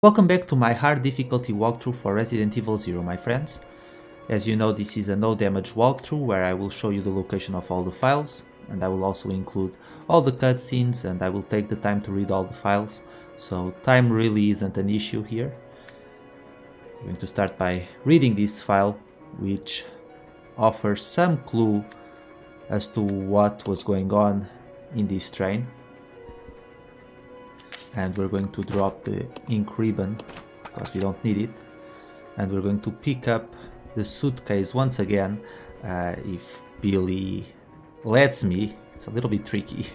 Welcome back to my hard difficulty walkthrough for Resident Evil Zero, my friends. As you know, this is a no damage walkthrough where I will show you the location of all the files, and I will also include all the cutscenes, and I will take the time to read all the files, so time really isn't an issue here. I'm going to start by reading this file, which offers some clue as to what was going on in this train. And we're going to drop the ink ribbon because we don't need it, and we're going to pick up the suitcase once again if Billy lets me. It's a little bit tricky.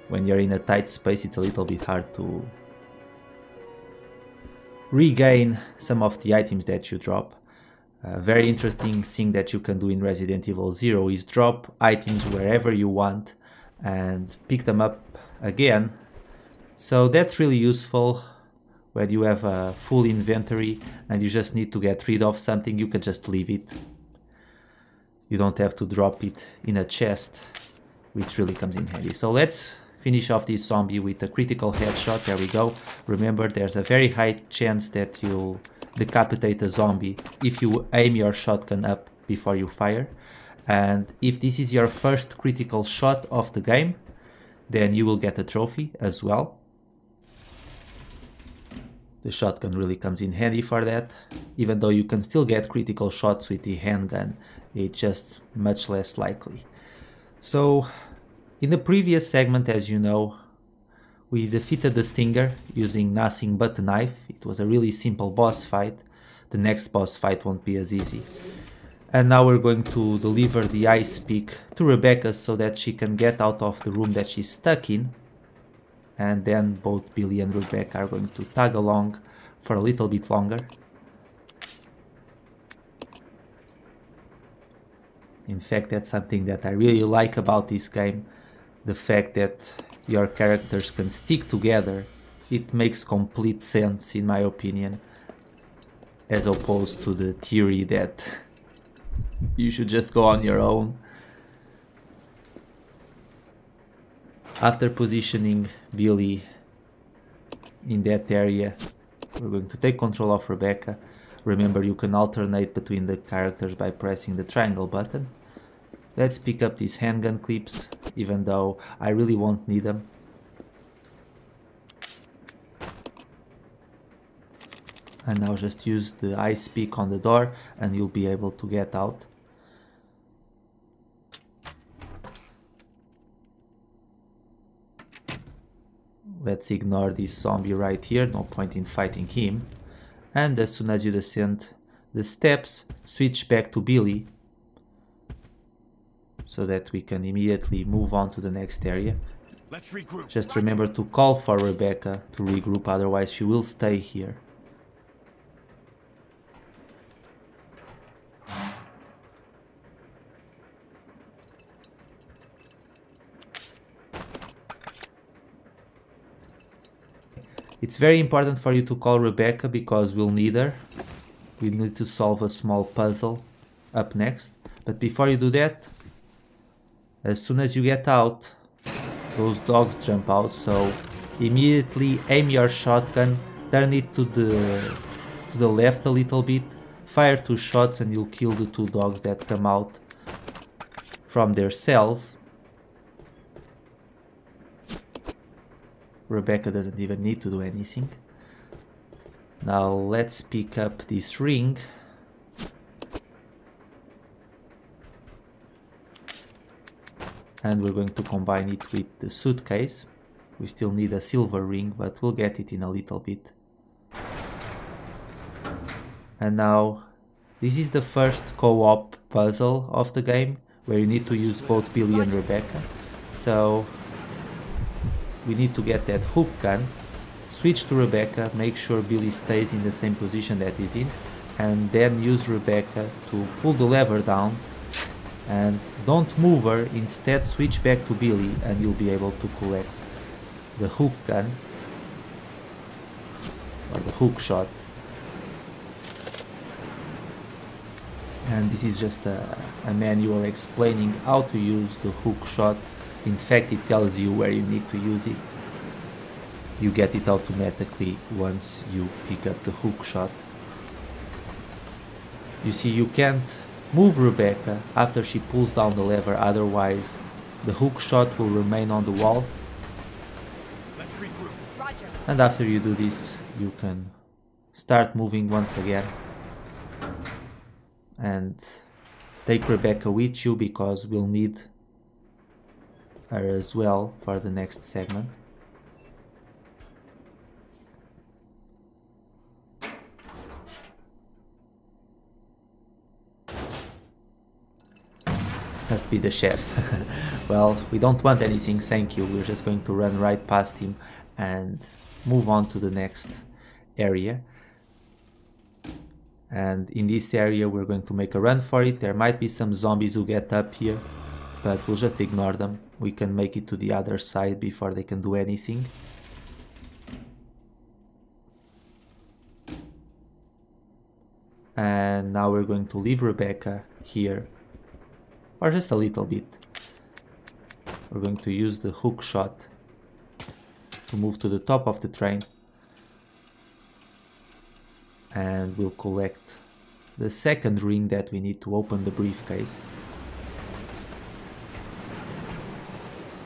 When you're in a tight space, it's a little bit hard to regain some of the items that you drop. A very interesting thing that you can do in Resident Evil Zero is drop items wherever you want and pick them up again. So that's really useful when you have a full inventory and you just need to get rid of something. You can just leave it. You don't have to drop it in a chest, which really comes in handy. So let's finish off this zombie with a critical headshot. There we go. Remember, there's a very high chance that you'll decapitate a zombie if you aim your shotgun up before you fire. And if this is your first critical shot of the game, then you will get a trophy as well. The shotgun really comes in handy for that. Even though you can still get critical shots with the handgun, it's just much less likely. So, in the previous segment, as you know, we defeated the Stinger using nothing but a knife. It was a really simple boss fight. The next boss fight won't be as easy. And now we're going to deliver the ice pick to Rebecca so that she can get out of the room that she's stuck in. And then both Billy and Rebecca are going to tag along for a little bit longer. In fact, that's something that I really like about this game. The fact that your characters can stick together. It makes complete sense, in my opinion, as opposed to the theory that you should just go on your own. After positioning Billy in that area, we're going to take control of Rebecca. Remember, you can alternate between the characters by pressing the triangle button. Let's pick up these handgun clips, even though I really won't need them. And now just use the ice pick on the door and you'll be able to get out. Let's ignore this zombie right here, no point in fighting him. And as soon as you descend the steps, switch back to Billy so that we can immediately move on to the next area. Let's regroup. Just remember to call for Rebecca to regroup, otherwise she will stay here. It's very important for you to call Rebecca because we'll need her. We need to solve a small puzzle up next. But before you do that, as soon as you get out, those dogs jump out. So immediately aim your shotgun, turn it to the left a little bit, fire 2 shots and you'll kill the 2 dogs that come out from their cells. Rebecca doesn't even need to do anything. Now let's pick up this ring. And we're going to combine it with the suitcase. We still need a silver ring, but we'll get it in a little bit. And now this is the first co-op puzzle of the game where you need to use both Billy and Rebecca. So we need to get that hook gun, switch to Rebecca, make sure Billy stays in the same position that he's in, and then use Rebecca to pull the lever down, and don't move her, instead switch back to Billy and you'll be able to collect the hook gun, or the hook shot. And this is just a manual explaining how to use the hook shot. In fact, it tells you where you need to use it. you get it automatically once you pick up the hookshot. You see, you can't move Rebecca after she pulls down the lever, otherwise the hookshot will remain on the wall. Let's regroup. Roger. And after you do this, you can start moving once again and take Rebecca with you, because we'll need her as well for the next segment. Must be the chef. Well, we don't want anything, thank you. We're just going to run right past him and move on to the next area. And in this area we're going to make a run for it. There might be some zombies who get up here, but we'll just ignore them. We can make it to the other side before they can do anything. And now we're going to leave Rebecca here, or just a little bit. We're going to use the hook shot to move to the top of the train, and we'll collect the second ring that we need to open the briefcase.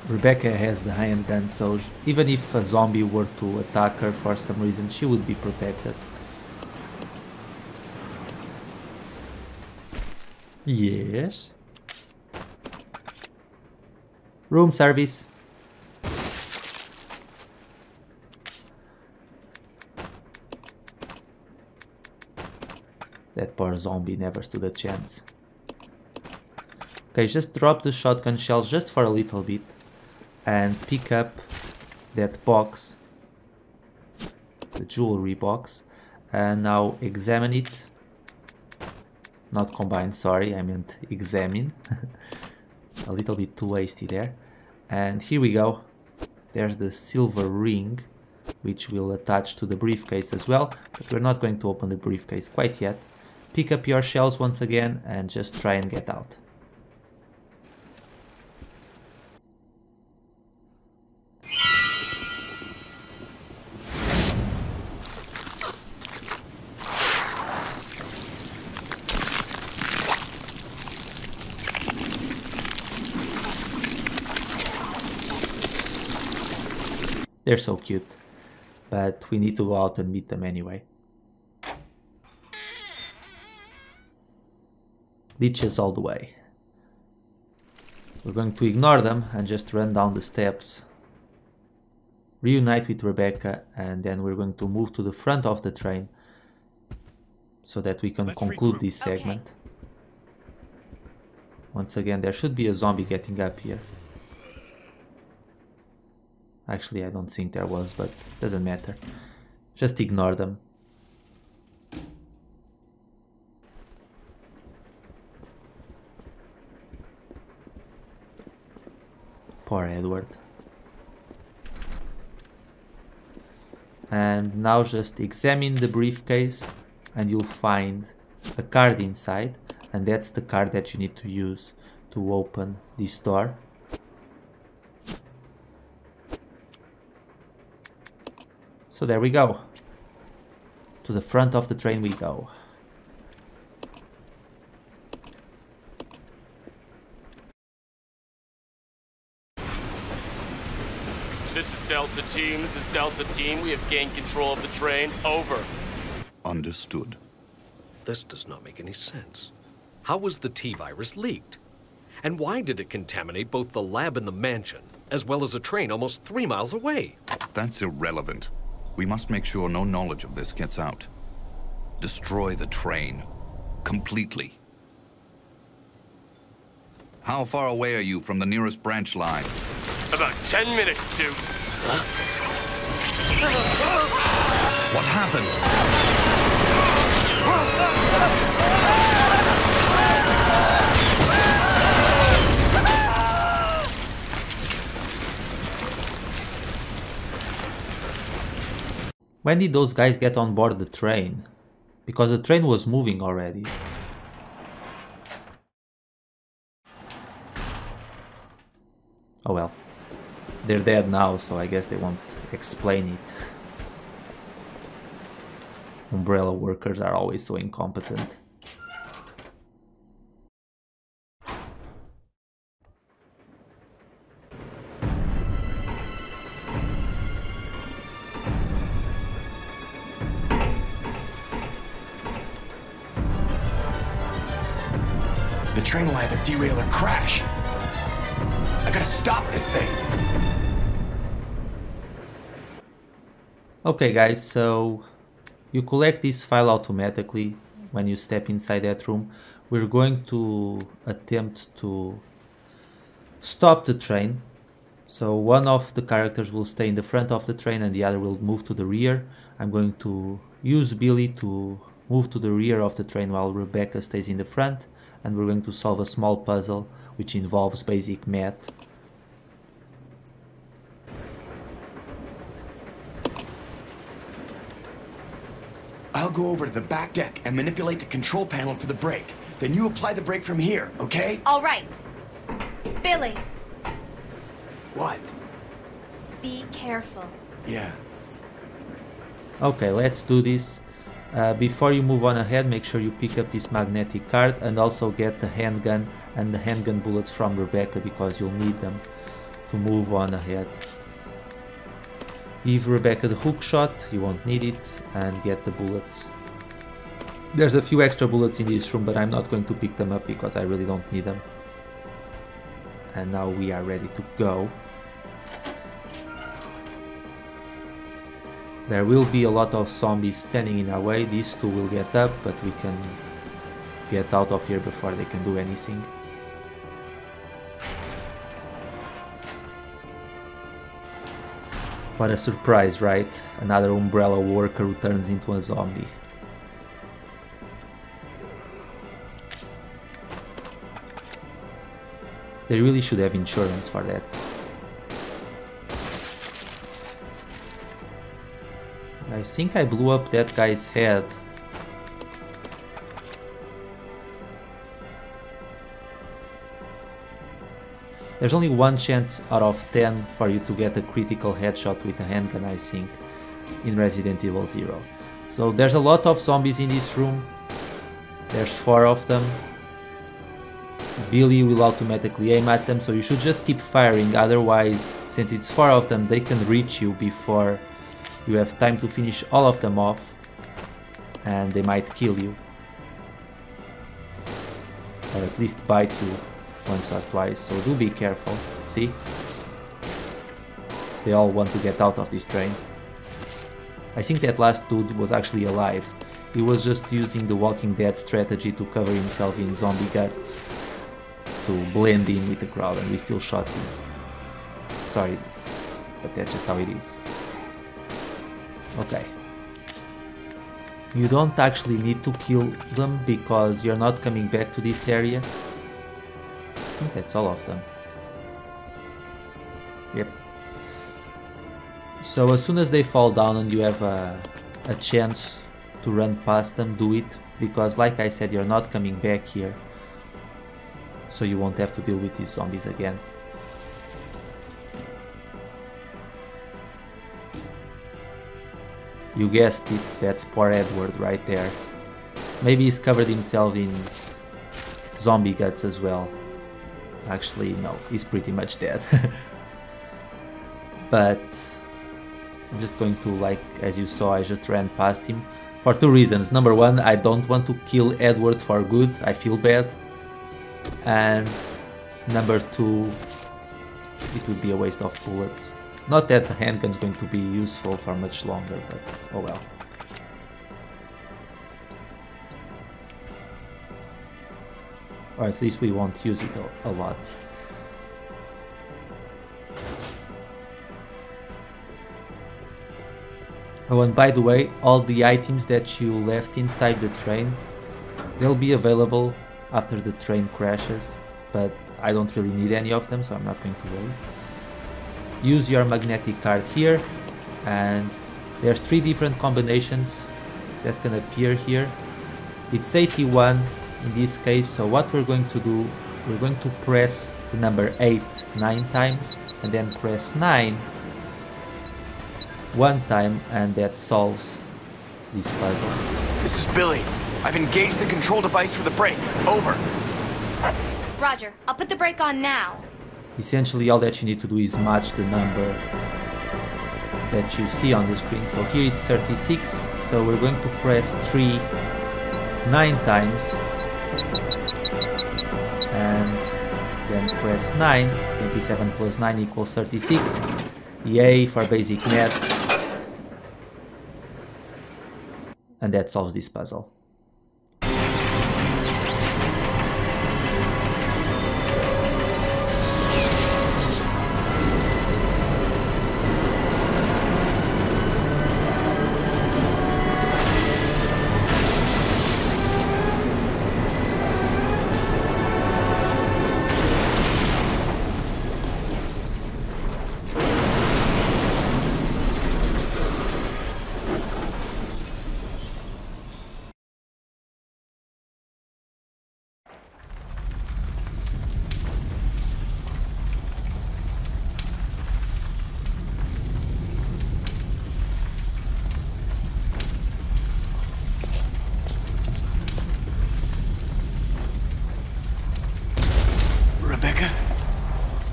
Rebecca has the handgun, so even if a zombie were to attack her for some reason, she would be protected. Yes. Room service. That poor zombie never stood a chance. Okay, just drop the shotgun shells just for a little bit and pick up that box, the jewelry box, and now examine it. Not combine, sorry, I meant examine. A little bit too hasty there. And here we go. There's the silver ring, which will attach to the briefcase as well, but we're not going to open the briefcase quite yet. Pick up your shells once again and just try and get out. They're so cute, but we need to go out and meet them anyway. Ditches all the way. We're going to ignore them and just run down the steps, reunite with Rebecca, and then we're going to move to the front of the train so that we can conclude this segment. Okay. Once again, there should be a zombie getting up here. Actually, I don't think there was, but doesn't matter. Just ignore them. Poor Edward. And now just examine the briefcase and you'll find a card inside, and that's the card that you need to use to open this door. So there we go. To the front of the train we go. This is Delta Team. This is Delta Team. We have gained control of the train. Over. Understood. This does not make any sense. How was the T-virus leaked? And why did it contaminate both the lab and the mansion, as well as a train almost 3 miles away? That's irrelevant. We must make sure no knowledge of this gets out. Destroy the train. Completely. How far away are you from the nearest branch line? About 10 minutes to... Huh? What happened? When did those guys get on board the train? Because the train was moving already. Oh well. They're dead now, so I guess they won't explain it. Umbrella workers are always so incompetent. The train will either derail or crash. I gotta stop this thing. Okay guys, so you collect this file automatically when you step inside that room. We're going to attempt to stop the train. So one of the characters will stay in the front of the train and the other will move to the rear. I'm going to use Billy to move to the rear of the train while Rebecca stays in the front, and we're going to solve a small puzzle which involves basic math. I'll go over to the back deck and manipulate the control panel for the brake. Then you apply the brake from here, okay? All right. Billy, What? be careful. Yeah. Okay, let's do this. Before you move on ahead, make sure you pick up this magnetic card and also get the handgun and the handgun bullets from Rebecca, because you'll need them to move on ahead. Give Rebecca the hookshot, you won't need it, and get the bullets. There's a few extra bullets in this room, but I'm not going to pick them up because I really don't need them. And now we are ready to go. There will be a lot of zombies standing in our way. These two will get up, but we can get out of here before they can do anything. What a surprise, right? Another umbrella worker who turns into a zombie. They really should have insurance for that. I think I blew up that guy's head. There's only one chance out of 10 for you to get a critical headshot with a handgun, I think, in Resident Evil Zero. So there's a lot of zombies in this room. There's 4 of them. Billy will automatically aim at them, so you should just keep firing, otherwise, since it's 4 of them, they can reach you before you have time to finish all of them off, and they might kill you. Or at least bite you once or twice, so do be careful. See? They all want to get out of this train. I think that last dude was actually alive. He was just using the Walking Dead strategy to cover himself in zombie guts, to blend in with the crowd, and we still shot him. Sorry, but that's just how it is. Okay. You don't actually need to kill them because you're not coming back to this area. I think that's all of them. Yep. So as soon as they fall down and you have a chance to run past them, do it. Because like I said, you're not coming back here. So you won't have to deal with these zombies again. You guessed it, that's poor Edward right there. Maybe he's covered himself in zombie guts as well. Actually, no, he's pretty much dead. But I'm just going to, like, as you saw, I just ran past him for 2 reasons. Number 1, I don't want to kill Edward for good, I feel bad. And number 2, it would be a waste of bullets. Not that the handgun is going to be useful for much longer, but oh well. Or at least we won't use it a lot. Oh, and by the way, all the items that you left inside the train, they'll be available after the train crashes, but I don't really need any of them, so I'm not going to worry. Use your magnetic card here, and there's 3 different combinations that can appear here. It's 81 in this case, so what we're going to do, we're going to press the number 8 9 times, and then press 9 one time and that solves this puzzle. This is Billy. I've engaged the control device for the brake. Over. Roger. I'll put the brake on now. Essentially all that you need to do is match the number that you see on the screen. So here it's 36, so we're going to press 3 9 times and then press 9. 27 plus 9 equals 36. Yay for basic math. And that solves this puzzle.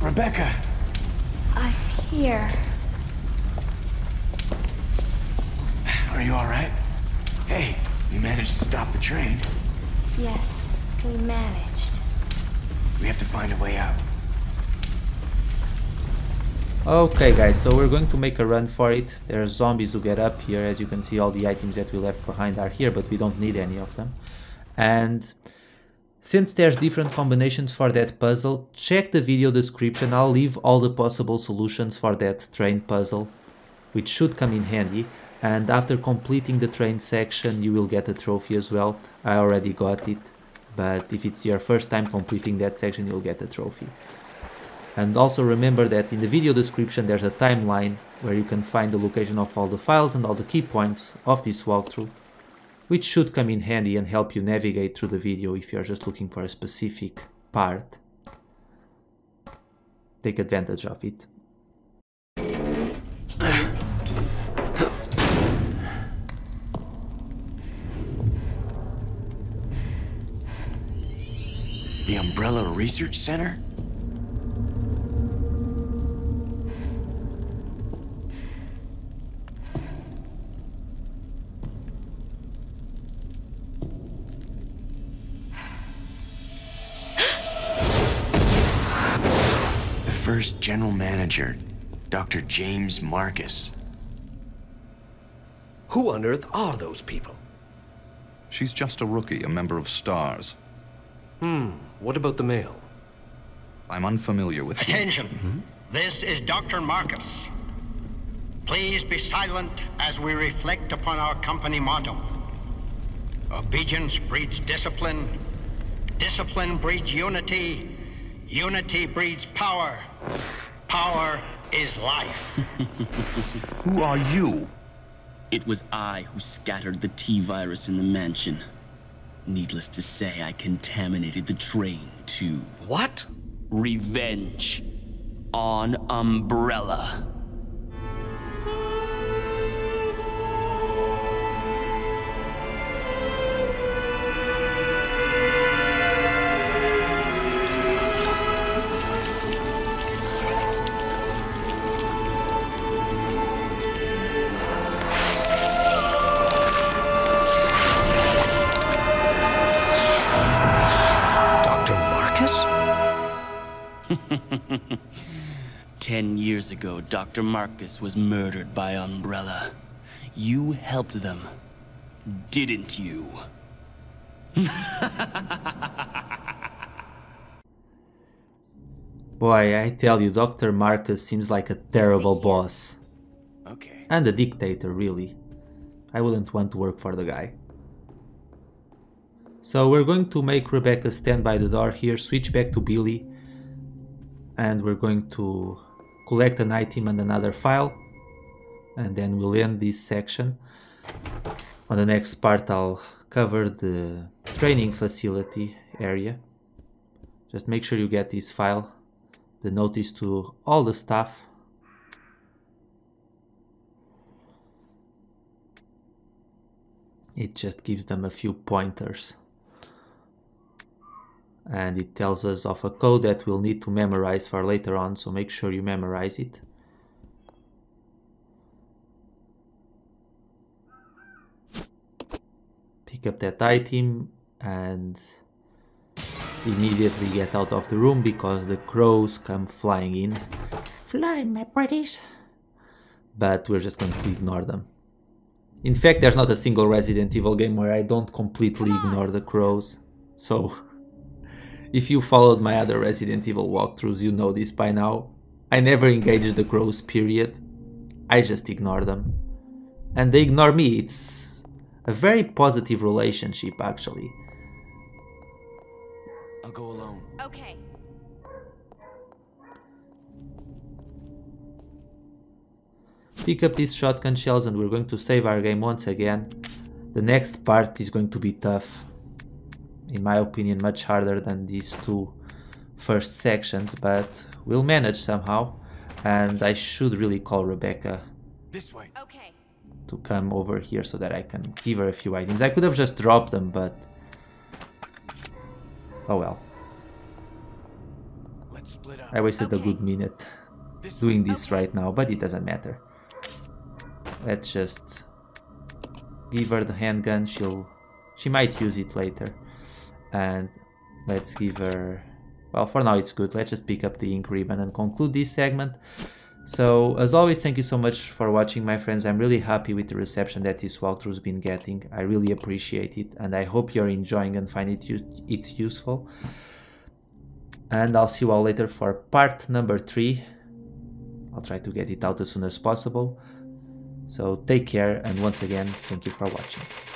Rebecca! I'm here. Are you alright? Hey, you managed to stop the train. Yes, we managed. We have to find a way out. Okay guys, so we're going to make a run for it. There's zombies who get up here. As you can see, all the items that we left behind are here, but we don't need any of them. And since there's different combinations for that puzzle, check the video description. I'll leave all the possible solutions for that train puzzle, which should come in handy. And after completing the train section, you will get a trophy as well. I already got it, but if it's your first time completing that section, you'll get a trophy. And also remember that in the video description there's a timeline where you can find the location of all the files and all the key points of this walkthrough, which should come in handy and help you navigate through the video if you're just looking for a specific part. Take advantage of it. The Umbrella Research Center? First general manager, Dr. James Marcus. Who on earth are those people? She's just a rookie, a member of S.T.A.R.S. What about the male? I'm unfamiliar with him. Attention. This is Dr. Marcus. Please be silent as we reflect upon our company motto. Obedience breeds discipline. Discipline breeds unity. Unity breeds power. Power is life. Who are you? It was I who scattered the T-virus in the mansion. Needless to say, I contaminated the train too. What? Revenge. On Umbrella. Dr. Marcus? 10 years ago, Dr. Marcus was murdered by Umbrella. You helped them, didn't you? Boy, I tell you, Dr. Marcus seems like a terrible boss. Okay. And a dictator, really. I wouldn't want to work for the guy. So we're going to make Rebecca stand by the door here, switch back to Billy, and we're going to collect an item and another file, and then we'll end this section. On the next part I'll cover the training facility area. Just make sure you get this file, the notice to all the staff. It just gives them a few pointers. And it tells us of a code that we'll need to memorize for later on, so make sure you memorize it. Pick up that item and immediately get out of the room because the crows come flying in. Fly, my pretties! But we're just going to ignore them. In fact, there's not a single Resident Evil game where I don't completely ignore the crows. So, if you followed my other Resident Evil walkthroughs, you know this by now. I never engage the crows, period. I just ignore them. And they ignore me. It's a very positive relationship, actually. I'll go alone. Okay. Pick up these shotgun shells and we're going to save our game once again. The next part is going to be tough. In my opinion, much harder than these two first sections, but we'll manage somehow. And I should really call Rebecca This way. Okay. to come over here so that I can give her a few items. I could have just dropped them, but oh well. Let's split up. I wasted a Okay. good minute This doing this Okay. right now, but it doesn't matter. Let's just give her the handgun. She might use it later. And let's give her, well, for now it's good. Let's just pick up the ink ribbon and conclude this segment. So, as always, thank you so much for watching, my friends. I'm really happy with the reception that this walkthrough's been getting. I really appreciate it, and I hope you're enjoying and find it useful. And I'll see you all later for part number 3. I'll try to get it out as soon as possible. So take care, and once again, thank you for watching.